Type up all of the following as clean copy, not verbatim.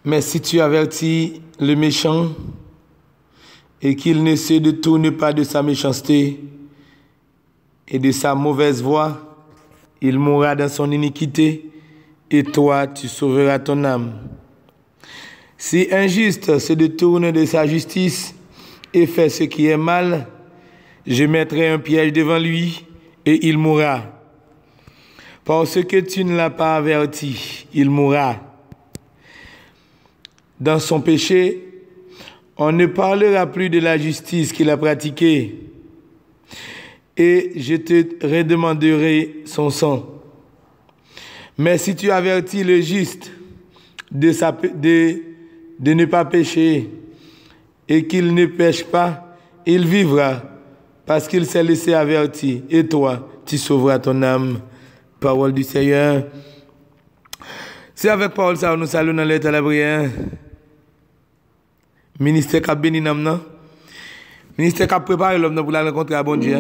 Mais si tu avertis le méchant et qu'il ne se détourne pas de sa méchanceté et de sa mauvaise voie, il mourra dans son iniquité et toi, tu sauveras ton âme. Si un juste se détourne de sa justice et fait ce qui est mal, je mettrai un piège devant lui et il mourra. Parce que tu ne l'as pas averti, il mourra. Dans son péché, on ne parlera plus de la justice qu'il a pratiquée, et je te redemanderai son sang. Mais si tu avertis le juste de ne pas pécher et qu'il ne pêche pas, il vivra parce qu'il s'est laissé avertir. Et toi, tu sauveras ton âme. Parole du Seigneur. C'est avec parole ça nous saluons dans l'état de la prière. Ministère qui a béni l'homme. Ministère qui a préparé l'homme pour la rencontrer à bon Dieu.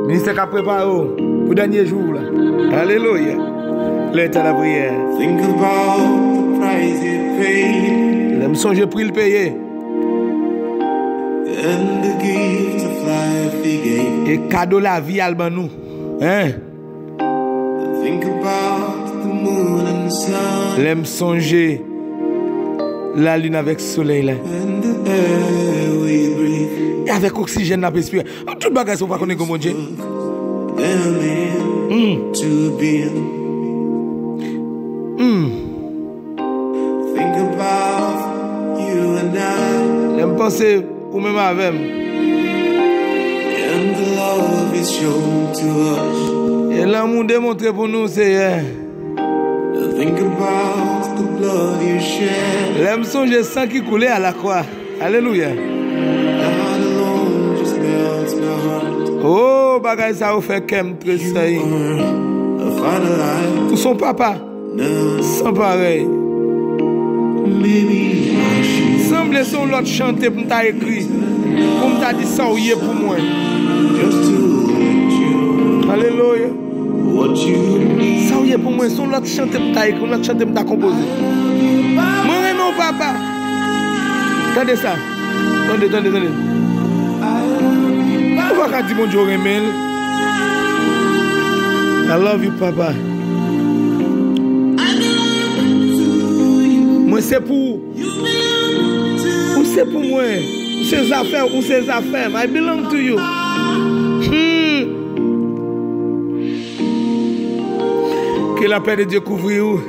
Ministère qui a préparé pour le dernier jour. Alléluia. L'état de la prière. Think about the price it paid. L'aime songer pour le payer. And the gift of life he gave. Et cadeau la vie alban nous. Hein? Think about the moon and the sun. L'aime songer la lune avec le soleil là. And the air we breathe. Et avec oxygène la respirer. Tout bagage on va connaître comme Dieu. To be. Think about you and I. L'aime penser ou même avec. And the love is shown to us. Et l'amour démontré pour nous c'est Think about the blood you shed. l'aime songer sang qui coulait à la croix. Alléluia. That alone just melts my heart. Oh, bagay ça vous fait qu'aime très ça. A final life. Pour son papa. Sans pareil. Maybe I should Semble son l'autre chanter pour t'a écrit. Comme t'a dit ça ou y est pour moi. just to let you Alléluia. what you need. Ça ou y est pour moi. Son l'autre chanter pour t'a écrit. L'autre chanter pour t'a composé. Moi et mon papa. Attendez ça. Attendez. On va dire mon Dieu remel. I love you, papa. Moi c'est pour. Ou c'est pour moi. Ou ses affaires. I belong to you. Que la paix de Dieu couvre vous.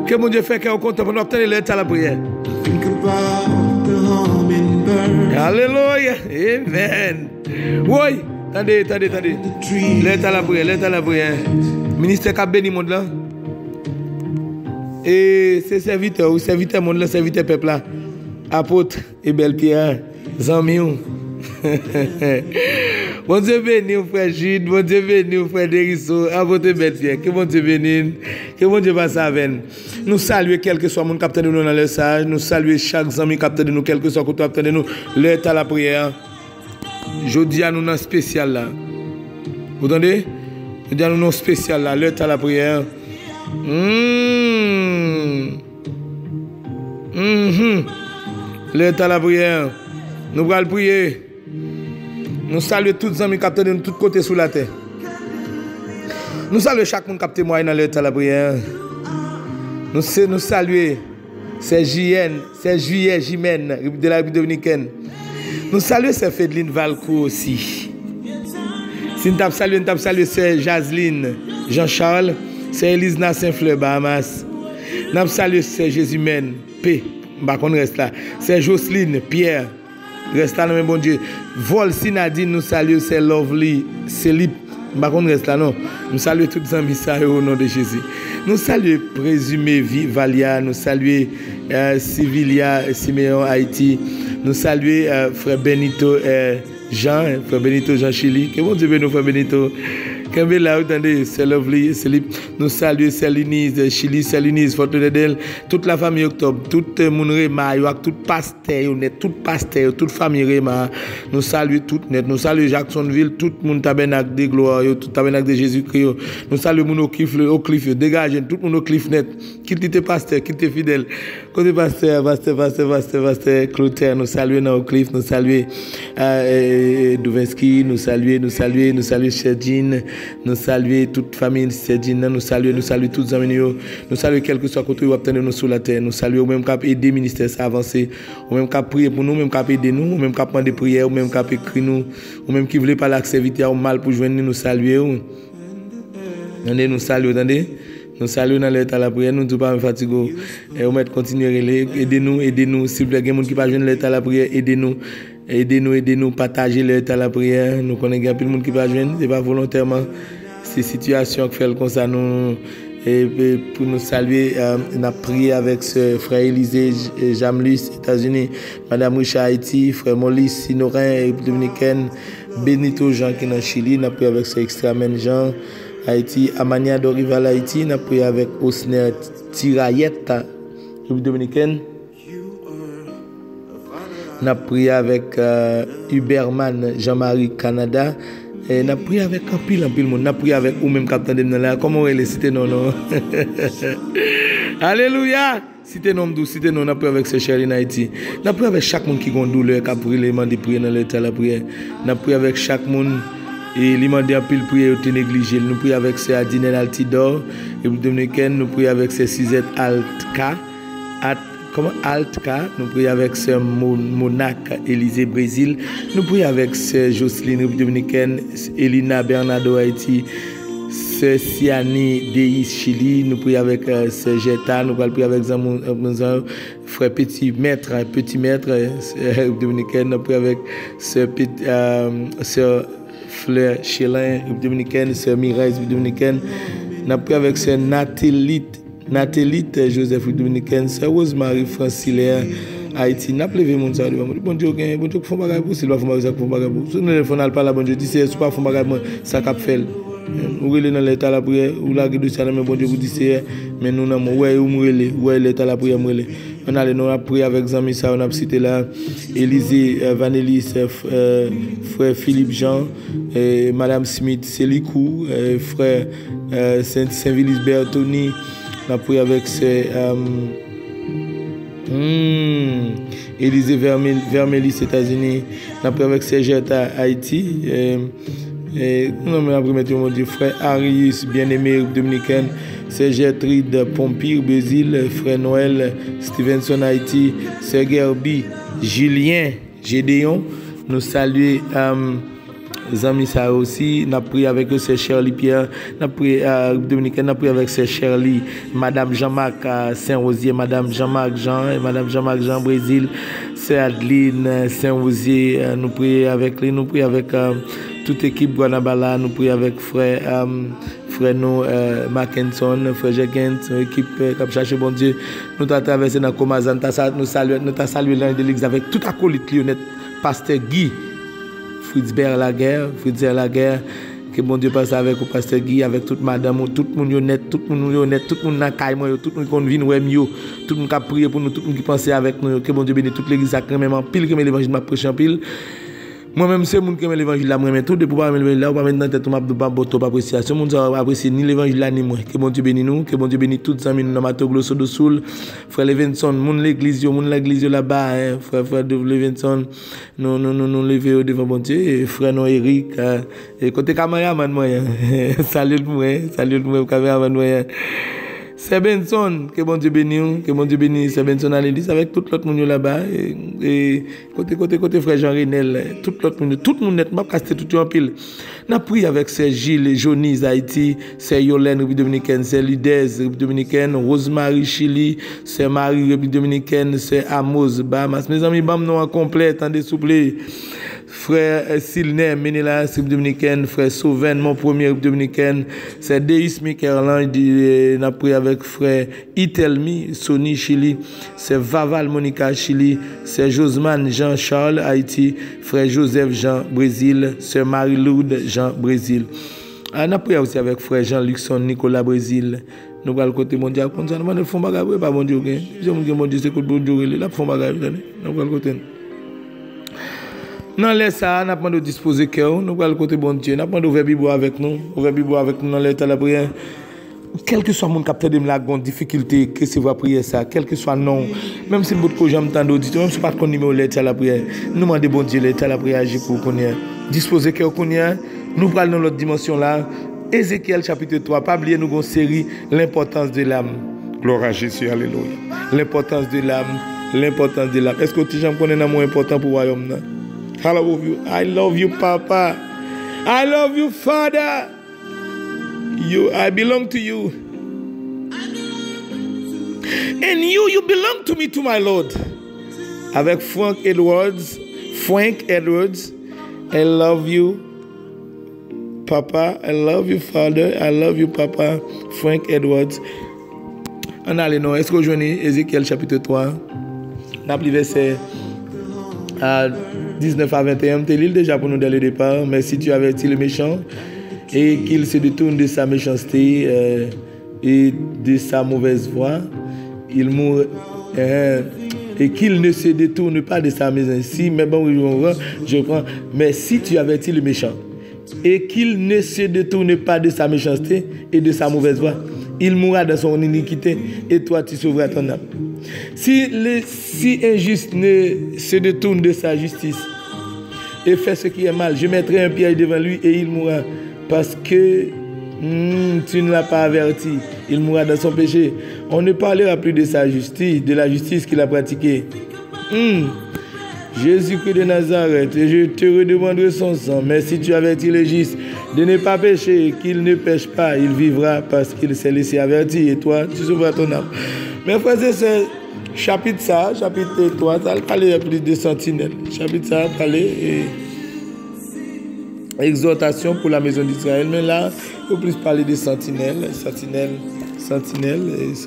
Que mon Dieu fait qu'on compte pour nous obtenir l'état à la prière. Think about the hummingbird. Alléluia. Amen. Oui. Attendez. L'état à la prière. Ministère qui a béni le monde là. Et c'est serviteur monde là, serviteur peuple là. Apôtre et belle Pierre. Zamiou. Bon Dieu béni, frère Gide, bon Dieu béni, frère Derisso, apôtre belle Pierre. Que bon Dieu bénisse, que bon Dieu passe avec nous. Saluer quel que soit mon capteur de nous dans le sage. Nous saluer chaque ami capteur de nous, quel que soit le capteur de nous. L'heure à la prière. Je dis à nous dans spécial là. Vous entendez? Je dis à nous dans spécial là. L'heure à la prière. L'heure à la prière. Nous allons prier. Nous saluons tous les amis captés de tous côtés sur la terre. Nous saluons chaque monde capté moi dans l'heure à la prière. Nous saluons c'est Juillet Jimène de la République dominicaine. Nous saluons c'est Fédeline Valcourt aussi. Si nous saluons c'est Jasline Jean-Charles, c'est Elise Saint-Fleur Bahamas. Nous saluons c'est Jésus-Mène P. On reste là. C'est Jocelyne Pierre. Reste là, mon bon Dieu. Vol Sinadine, nous saluons, c'est Lovely Célip. On reste là, non. Nous saluons tous les amis au nom de Jésus. Nous saluons Présumé Valia. Nous saluons Civilia Siméon Haïti. Nous saluons Frère Benito Jean Chili. Que bon Dieu bénisse nous, Frère Benito. Kembela, attendez, c'est lovely, nous saluons Célinise, Chili, Célinise, Fortunedel, toute la famille Octobre, tout le monde Rema, tout pasteur, toute famille Rema, nous saluons tout net, nous saluons Jacksonville, tout le monde tabernacle de gloire, tout le tabernacle de Jésus-Christ, nous saluons mon au cliff, dégagez tout le monde au cliff net, qui était pasteur, qui était fidèle, côté pasteur, Clotaire, nous saluons au cliff, nous saluons Douvinsky, nous saluons Chedjin, nous saluons toute famille Chedjin, nous saluons tous les amis, nous saluons quel que soit côté où obtenir nous sur la terre, nous saluons même cap aider le ministère à avancer, ou même cap prier pour nous, même cap aider nous, ou même cap demander prière, ou même cap écrire nous, ou même qui voulait pas l'accepter au mal pour joindre nous saluer. Attendez, nous saluons, attendez. Nous saluons dans l'état de la prière, nous ne sommes pas fatigués. Et on va continuer, aidez-nous. S'il vous plaît, il y a des gens qui ne peuvent pas l'état de la prière, aidez-nous, partagez l'état de la prière. Nous connaissons qu'il y a plus de monde qui ne peuvent pas joindre, ce n'est pas volontairement. C'est situation qui fait comme ça. Et pour nous saluer, on a prié avec ce frère Élisée Jamlus, États-Unis, Madame Richard Haïti, frère Maurice Sinorin, République Dominicaine, Benito Jean qui est en Chili, on a prié avec ce extramen Jean. Haïti, Amania Dorival Haïti, on a prié avec Osner Tirayette, République Dominicaine. On a prié avec Huberman Jean-Marie Canada. Et on a prié avec un pile monde. On a prié avec vous-même, Captain Demnala. Comment on est cité non? Alléluia! Cité nom doux, cité non, on a prié avec ces chers en Haïti. On a prié avec chaque monde qui a une douleur, qui a prié les mains de prier dans l'état de la prière. On a prié avec chaque monde. Et il m'a dit un pile prière au négligé. Nous prions avec ces Adinel Altidor, République Dominicaine, nous prions avec ces Suzette Altka, nous prions avec ces Monac Élysée Brésil, nous prions avec ces Jocelyne République Dominicaine, Elina Bernardo Haïti, ces Siani Deis Chili, nous prions avec ces Jetta, nous prions avec frère Petit Maître République Dominicaine, nous prions avec ce Fleur Chélin, République Dominicaine, Sœur Mireille, République Dominicaine. Nous avons pris avec Sœur Natélite Joseph, République Dominicaine, Sœur Rosemary Francilaire, Haïti. Nous avons levé mon salut. Bon Dieu, bon Dieu, font bagage pour, s'il va faire bagage pour bagage pour. Si nous ne faisons pas la bonne Dieu, dit c'est pas faire bagage ça cap fait. Ou relé dans l'état la prière, ou la gueule de ça, mais bon Dieu vous dit c'est, mais nous n'avons ouais ou relé, ouais l'état la prière relé. On a nous a prié avec Zami ça, on a cité là Élisée Vanélis, frère Philippe Jean, Madame Smith Selikou, frère Saint-Villis Bertoni, on a prié avec ces Élisée Vermelis États-Unis, on a prié avec Sergeta Haïti. Non, mais après, mon Dieu, frère Arius, bien-aimé dominicaine, c'est Gertrude Pompire, Brésil, frère Noël, Stevenson, Haïti, c'est Gerbi, Julien, Gédéon, nous saluons Zami ça aussi, nous avons prié avec eux, c'est Shirley Pierre, nous avons prié dominicaine, nous avons prié avec c'est Shirley, Madame Jean-Marc Saint-Rosier, Madame Jean-Marc Jean, et Madame Jean-Marc Jean, Brésil, c'est Adeline Saint-Rosier, nous prions avec lui, nous prions avec toute équipe Guanabala, nous prions avec frère nous Mackinson, frère Jenkins, équipe qui a cherché bon Dieu, nous avons traversé dans Comazan, nous avons salué l'un de l'église avec tout acolyte Lionel, pasteur Guy, Fritzbert Laguerre, que bon Dieu passe avec le pasteur Guy, avec toute madame, tout le monde honnête, tout le monde dans caille, tout le monde qui vient ouais tout le monde qui a prié pour nous, tout le monde qui pensait avec nous, que bon Dieu bénisse toute l'église à même en pile que l'évangile m'a prêché en pile. Moi-même, c'est mon qui aime l'évangile là, moi-même tout, depuis pas l'évangile là, ou pas maintenant tête, on m'a pas beaucoup appréciation. Mon Dieu apprécie ni l'évangile là, ni moi. Que bon Dieu bénisse nous, que bon Dieu bénisse tous les amis, nous, Matoglo, Sodosoul, frère Levinson, l'église là-bas, frère de Levinson, nous lever devant bon Dieu, et frère non Eric, et côté caméraman, moi, salut moi, caméraman, moi. C'est Benson, que bon Dieu bénisse, c'est Benson à l'église avec tout l'autre monde là-bas, et côté frère Jean Renel, tout le monde net, m'a casté tout en pile. N'a pris avec ces Gilles, Jonis Haïti, c'est Yolène République Dominicaine, c'est Lidez République Dominicaine, Rosemary Chili, c'est Marie République Dominicaine, c'est Amos Bahamas. Mes amis, bam non complet, attendez souple. Frère Silner, Ménélas, République Dominicaine, frère Sauven, mon premier République Dominicaine, c'est Deis Mikerland, n'a pris avec frère Itelmi, Sony Chili, c'est Vaval Monica Chili, c'est Josman Jean-Charles Haïti, frère Joseph Jean Brésil, c'est Marie-Lourdes Jean Brésil. On a prié aussi avec frère Jean-Luc Son, Nicolas Brésil. Nous allons côté mondial comme ça. Nous allons faire bagage pas bon Dieu. Je me dis mon Dieu c'est que bon Dieu là font bagage. Nous allons côté. Dans les ça, nous allons disposer cœur. Nous allons côté bon Dieu. Nous allons ouvrir Bible avec nous. Ouvrir Bible avec nous dans l'état de la prière. Quel que soit mon capteur de la grande difficulté que c'est va prier ça, quel que soit non, même si beaucoup de gens m'entendent auditeur, même si pas de numéro l'état de la prière, nous demandons bon Dieu l'état de la prière agir pour qu'on disposer cœur qu'on nous parlons dans l'autre dimension là. Ézéchiel chapitre 3, pas oublier nous une série l'importance de l'âme. Gloire à Jésus, alléluia. L'importance de l'âme, l'importance de l'âme. Est-ce que tu gens connaissent un mot important pour le royaume là? I love you, Papa. I love you, Father. I belong to you. And you belong to me, to my Lord. Avec Frank Edwards, I love you, Papa. I love you, Father. I love you, Papa. Frank Edwards. On a les noms. Est-ce que vous joignez Ézéchiel chapitre 3? On a pris verset 19 à 21. Tu lis déjà pour nous dès le départ. Mais si tu avertis le méchant et qu'il se détourne de sa méchanceté et de sa mauvaise voie, il mourra. Et qu'il ne se détourne pas de sa méchanceté. Mais bon, je prends. Mais si tu avertis le méchant et qu'il ne se détourne pas de sa méchanceté et de sa mauvaise voie, il mourra dans son iniquité et toi tu sauveras ton âme. Si injuste ne se détourne de sa justice et fait ce qui est mal, je mettrai un piège devant lui et il mourra parce que tu ne l'as pas averti. Il mourra dans son péché. On ne parlera plus de sa justice, de la justice qu'il a pratiquée. Jésus-Christ de Nazareth, et je te redemanderai son sang. Mais si tu avertis le juste de ne pas pécher, qu'il ne pêche pas, il vivra parce qu'il s'est laissé avertir. Et toi, tu sauveras ton âme. Mes frères et sœurs, chapitre 3, ça parle plus de sentinelles. Chapitre ça parle exhortation pour la maison d'Israël. Mais là, il faut plus parler de sentinelles. Sentinelles,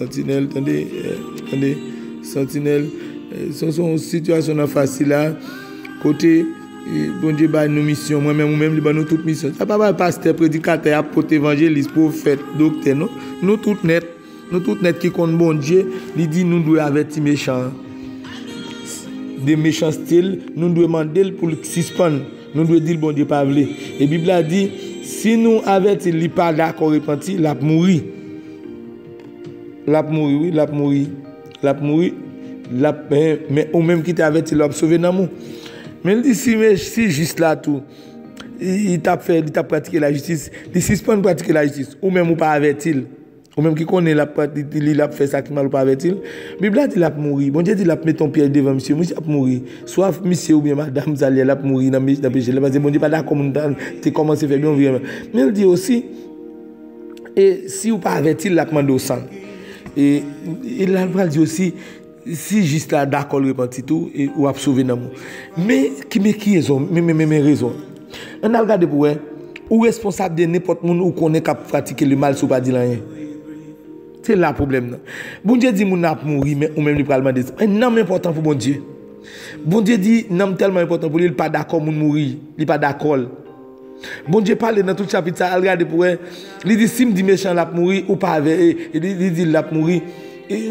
attendez, sentinelles. Ce sont une situation facile là. Côté, bon Dieu, bah, nous mission, moi-même, nous toute mission. Ça pas mal pasteur, prédicateur, apôtre, évangéliste, prophète, docteur, non? Nous toutes net qui compte bon Dieu, il dit nous devons avertir méchants. Des méchants styles, nous devons demander pour le suspendre. Nous devons dire bon Dieu pas voulu. Et la Bible a dit si nous avertissons, il n'est pas d'accord repenti, il a mouru. Mais ou même qui t'a averti, il a sauvé l'amour. Mais il dit si juste là tout, il t'a pratiqué la justice, il suspend pratiquer la justice, ou même ou pas averti. Ou même qui connaît il a fait ça qui mal ou pas averti. La Bible a dit il a mouru. Bon Dieu dit il a mis ton pied devant monsieur a mouru. Soit monsieur ou bien madame Zali elle a mouru dans le péché. Parce que bon Dieu pas d'accord tu commences à faire bien vraiment. Mais il dit aussi et si ou pas averti il a demandé au sang. Et il a dit aussi si juste là d'accord repenti tout et ou a sauvé l'amour. Mais qui raison mais raison. On a regardé pour ou responsable de n'importe monde ou connaît qu'à pratiquer le mal sous pas dire rien. C'est là le problème. Bon Dieu dit mon n'a mourir mais ou même il parle de ça. Non important pour bon Dieu. Bon Dieu dit non tellement important pour lui il pas d'accord mon mourir, il pas d'accord. Bon Dieu parle dans tout chapitre ça regarde pour il dit si me dit méchant l'a mourir ou pas il dit l'a mourir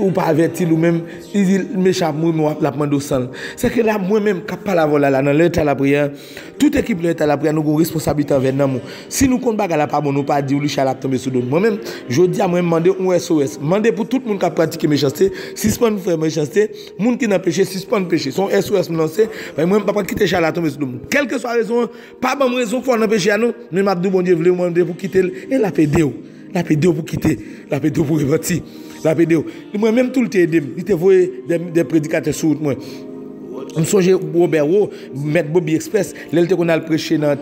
ou pas averti ou même il dit méchant mourir l'a demandé au sang. C'est que là moi même qui parle voilà là dans l'état la prière toute équipe de l'état la prière nous avons responsabilité envers nous. Si nous compte bagarre pas bon nous pas dire lui chala tomber sous nous. Moi même je dis à moi demander un SOS, demander pour tout le monde qui a pratiqué méchanceté, suspendre faire méchanceté, monde qui n'a péché suspendre péché. Son SOS me lancer, moi même pas quitter chala tomber sous nous. Quelle que soit raison, pas bonne raison pour empêcher à nous, mais m'a dit bon Dieu voulait demander pour quitter et la pédé pour quitter, la pédé pour repartir. La vidéo. Moi même tout le temps aidé. Il te voyait des prédicateurs sur moi. On songe Robert Rowe, Maître Bobby Express, l'été qu'on a prêché dans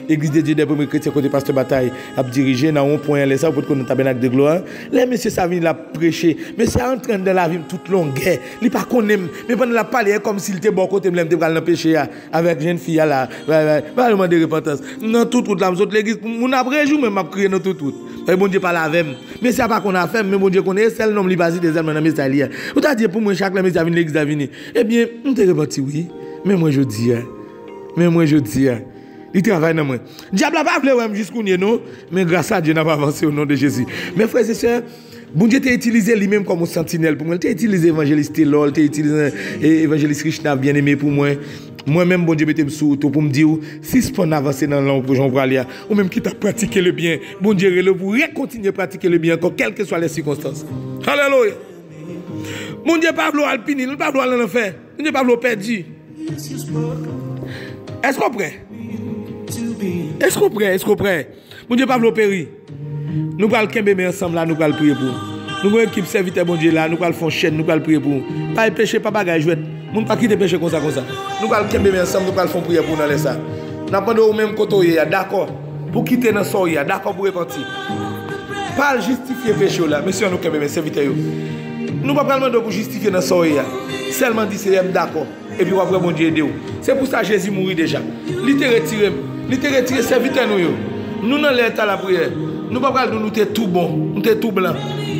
l'église de Dieu des premiers chrétiens côté pasteur Bataille, a dirigé dans un point là ça pour qu'on tabernacle de gloire. Les messieurs ça vient la prêcher, mais c'est en train de la vie toute longue guerre. Il pas connaît mais pendant la parler comme s'il était bon côté me dans péché avec jeune fille là. Pas demander repentance. Dans toute route là l'église mon après jour même m'a crié dans toute route. Et bon Dieu parle avec mais c'est pas qu'on a fait mais bon Dieu connaît celle nom li basi des allemands dans mes alliés. Ou t'a dit pour moi chaque messieurs vient l'église venir. Eh bien, on te reparti oui, mais moi je dis Il travaille dans moi. Diable n'a pas voulu jusqu'au non, mais grâce à Dieu n'a pas avancé au nom de Jésus. Mes frères et sœurs, bon Dieu t'a utilisé lui-même comme un sentinelle pour moi. T'a utilisé évangéliste Lol, t'a utilisé évangéliste Krishna bien aimé pour moi. Moi-même, bon Dieu, mettez-moi sous pour me dire, si je peux avancer dans l'angle pour Jean aller, ou même qui t'a pratiqué le bien, bon Dieu, vous continuer à pratiquer le bien, quelles que soient les circonstances. Alléluia. Mon Dieu, pas vouloir alpiner, nous pas vouloir l'enfer. Mon Dieu, pas vouloir perdre. Est-ce qu'on prêt? Est-ce qu'on prêt? Est-ce qu'on prêt? Mon Dieu, pas vouloir périr. Nous allons camper ensemble là, nous allons prier pour. Nous allons équipe serviteur bon Dieu là, nous allons faire chaîne, nous allons prier pour. Pas péché, pas bagage jouet. Nous ne pas quitter péché comme ça. Nous allons camper ensemble, nous allons faire prier pour nous laisser ça. Nous allons au même côté, d'accord. Pour quitter dans soya, d'accord pour repentir. Pas justifier péché là, monsieur nous camper serviteur. Nous ne pouvons pas demander pour justifier dans soya. Seulement dire c'est d'accord. Et puis après bon Dieu aider. C'est pour ça que Jésus mourit déjà. Il te retire serviteur nous. Nous dans l'état la prière. Nous ne pouvons pas nous sommes tout bon, nous sommes tout blanc.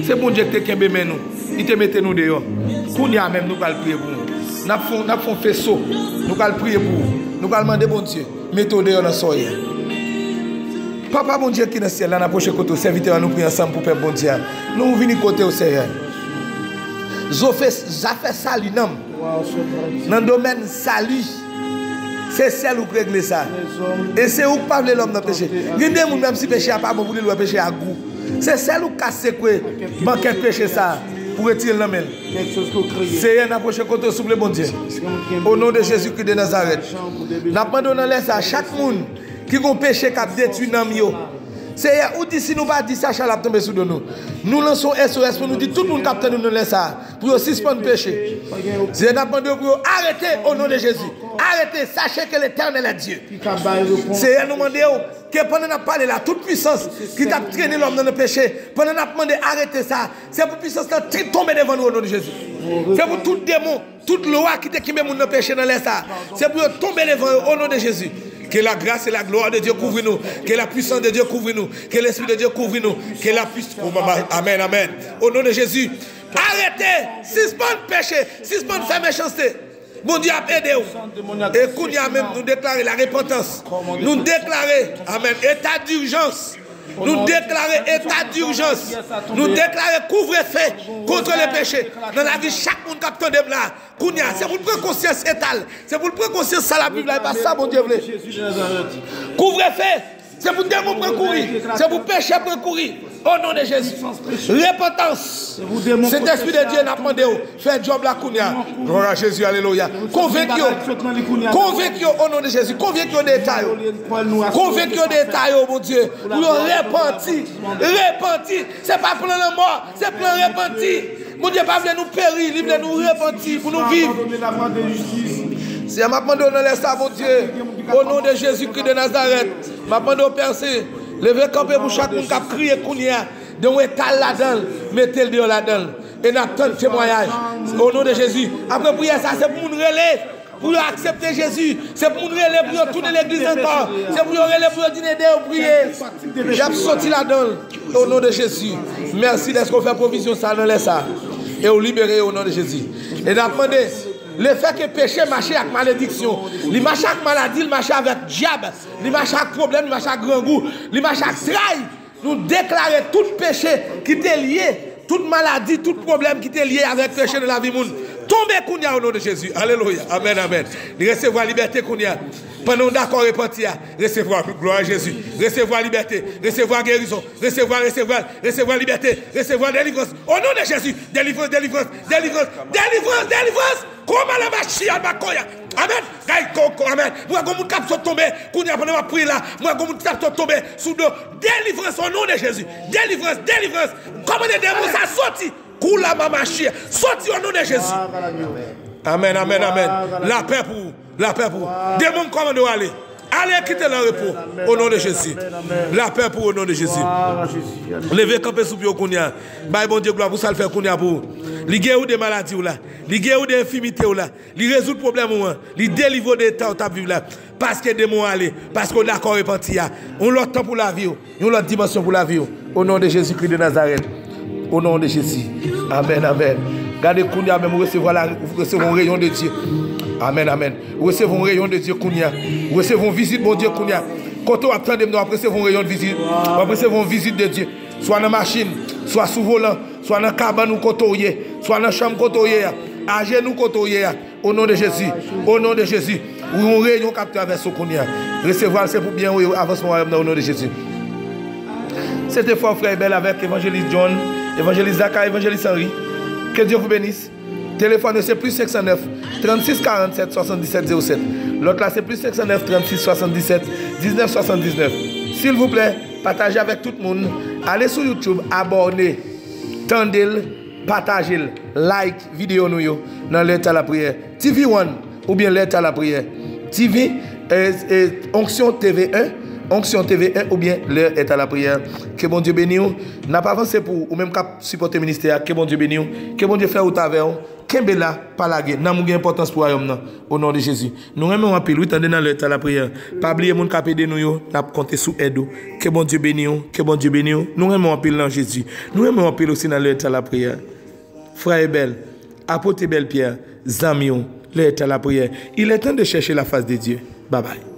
C'est bon Dieu qui te kembe nous. Il te mette nous dehors. Qu'on y a même nous allons prier pour nous. Nous avons fait saut. Nous allons prier pour vous. Nous allons demander bon Dieu. Mettez-nous dehors dans le soya. Papa bon Dieu qui est dans le ciel, dans la prochaine côté, serviteur, nous prions ensemble pour Père bon Dieu. Nous venons côté au Seigneur. J'ai fait salut dans le domaine salut. C'est celle où régler ça. Et c'est où pas l'homme dans le péché. Il y a des gens même si péché à pas bon pour le péché à goût. C'est celle où casser quoi manquer péché ça pour retirer l'homme. C'est un approche côté sous le bon Dieu. Au nom de Jésus-Christ de Nazareth. Nous abandonnons ça à chaque monde qui a péché qui a détruit l'homme. C'est où dit si nous pas dit ça, Charles a tombé sous nous. Nous lançons SOS pour nous dire tout le monde capte nous laisse ça pour suspendre le péché. C'est d'abandonner pour arrêter au nom de Jésus. Arrêtez, sachez que l'Éternel est Dieu. C'est à nous demander que pendant qu'on parle là, toute puissance qui t'a traîné l'homme dans le péché, pendant qu'on a demandé arrêter ça, c'est pour puissance qui tombe devant nous au nom de Jésus. C'est pour tout démon, toute loi qui t'a mis dans le péché dans l'air ça. C'est pour tomber devant eux au nom de Jésus. Que la grâce et la gloire de Dieu couvrent nous. Que la puissance de Dieu couvre nous. Que l'Esprit de Dieu couvre nous. Que la puissance. Amen, amen. Au nom de Jésus. Arrêtez. Suspendre péché. Suspendre faire méchanceté. Bon Dieu a aidé. Et qu'on y a même nous déclarer la repentance. Nous déclarer, amen, état d'urgence. Nous déclarer état d'urgence. Nous déclarer couvre-feu contre les péchés. Dans la vie, chaque monde qui attend là. C'est pour prendre conscience étale. C'est pour prendre conscience ça la Bible. Et pas ça, mon Dieu. Couvre-feu. C'est pour démon prendre courir. C'est pour péché prendre courir. Au nom de Jésus. Repentance. Cet esprit de Dieu n'a pas demandé. Fais job la Kounia. Gloire à Jésus. Alléluia. Convaincu au nom de Jésus. Convaincu des détails. Convaincu des détails, mon Dieu. Pour repentir. Repentir. C'est pas pour la mort. C'est pour repentir. Mon Dieu, pas nous périr. Il veut nous repentir pour nous vivre. C'est à m'apprendre dans l'espace, mon Dieu. Au nom de Jésus-Christ de Nazareth. M'apprendre au percer. Levez camper pour chaque monde qui a crié Kounia. Donc, étal là-dedans. Mettez-le dehors là-dedans. Et n'attendez le témoignage. Au nom de Jésus. Après prier ça, c'est pour nous relayer. Pour accepter Jésus. C'est pour nous relayer pour tourner l'église encore. C'est pour nous relayer pour dîner et prier. J'ai sorti là-dedans. Au nom de Jésus. Merci d'être qu'on fait provision ça dans les ça. Et vous libérer au nom de Jésus. Et d'attendez. Le fait que péché marche avec malédiction, il marche avec maladie, il marche avec diable, il marche avec problème, il marche avec grand goût, il marche avec trahi. Nous déclarons tout péché qui est lié, toute maladie, tout problème qui est lié avec péché de la vie monde. Tombez Kounia au nom de Jésus. Alléluia. Amen, amen. Recevoir liberté Kounia. Pendant d'accord repentir, recevoir gloire à Jésus, recevoir liberté, recevoir guérison, recevoir liberté, recevoir délivrance. Au nom de Jésus, délivrance. Comment la machine à Makoya. Amen. Amen. Moi, comme mon cap sont tombés, qu'on y a pendant ma prière là, moi, comme mon cap sont tombés sous dos. Délivrance au nom de Jésus. Délivrance. Comment les démons ça sorti? Koula ma machine. Sorti au nom de Jésus. Amen. La paix pour vous. Démons, comment nous aller? Allez quitter le repos au nom de Jésus. La paix pour au nom de Jésus. Levez camper sous pied Kounia. Bye bon Dieu gloire pour ça le faire Kounia pour. Li guérir des maladies là, li guérir des infirmités là, li résoudre problème là, li délivrer des temps ta vivre là parce que démon aller, parce qu'on d'accord repenti a. On l'autre temps pour la vie, on l'autre dimension pour la vie au nom de Jésus-Christ de Nazareth. Au nom de Jésus. Amen. Gardez Kounia même recevoir un rayon de Dieu. Amen, amen. Recevons un rayon de Dieu Kounia. Recevons visite, bon Dieu Kounia. Quand on attend de nous, recevons un rayon de visite. Recevons une visite de Dieu. Soit dans la machine, soit sous volant, soit dans la cabane ou côtoyer, soit dans la chambre côtoyer, à genoux côtoyer. Au nom de Jésus. Au nom de Jésus. Ou un rayon capté avec ce Kounia. Recevoir, c'est pour bien avancement au nom de Jésus. C'était fort frère Belle avec évangéliste John, évangéliste Zaka, évangéliste Henri. Que Dieu vous bénisse. Téléphone c'est plus 509 36 47 77 07. L'autre là c'est plus 509 36 77 19 79. S'il vous plaît, partagez avec tout le monde. Allez sur YouTube, abonnez, tendez, partagez, like vidéo nous yo dans l'état la prière. TV One ou bien l'état la prière. TV Onction TV1. Onction TV1 ou bien l'heure est à la prière. Que bon Dieu bénisse. N'a pas avancé pour ou même cap supporter ministère. Que bon Dieu bénisse. Que bon Dieu fait au travers. Kembe là pas la guerre. N'a pas d'importance pour royaume au nom de Jésus. Nous aimons en pile oui tendez dans l'heure à la prière. Pas oublier mon cap aider nous yo, n'a compter sous aide. Que bon Dieu bénisse. Que bon Dieu bénisse. Nous aimons en pile dans Jésus. Nous aimons en pile aussi dans l'heure à la prière. Frère Belle, apôtre Belle Pierre, Zamion, l'heure à la prière. Il est temps de chercher la face de Dieu. Bye bye.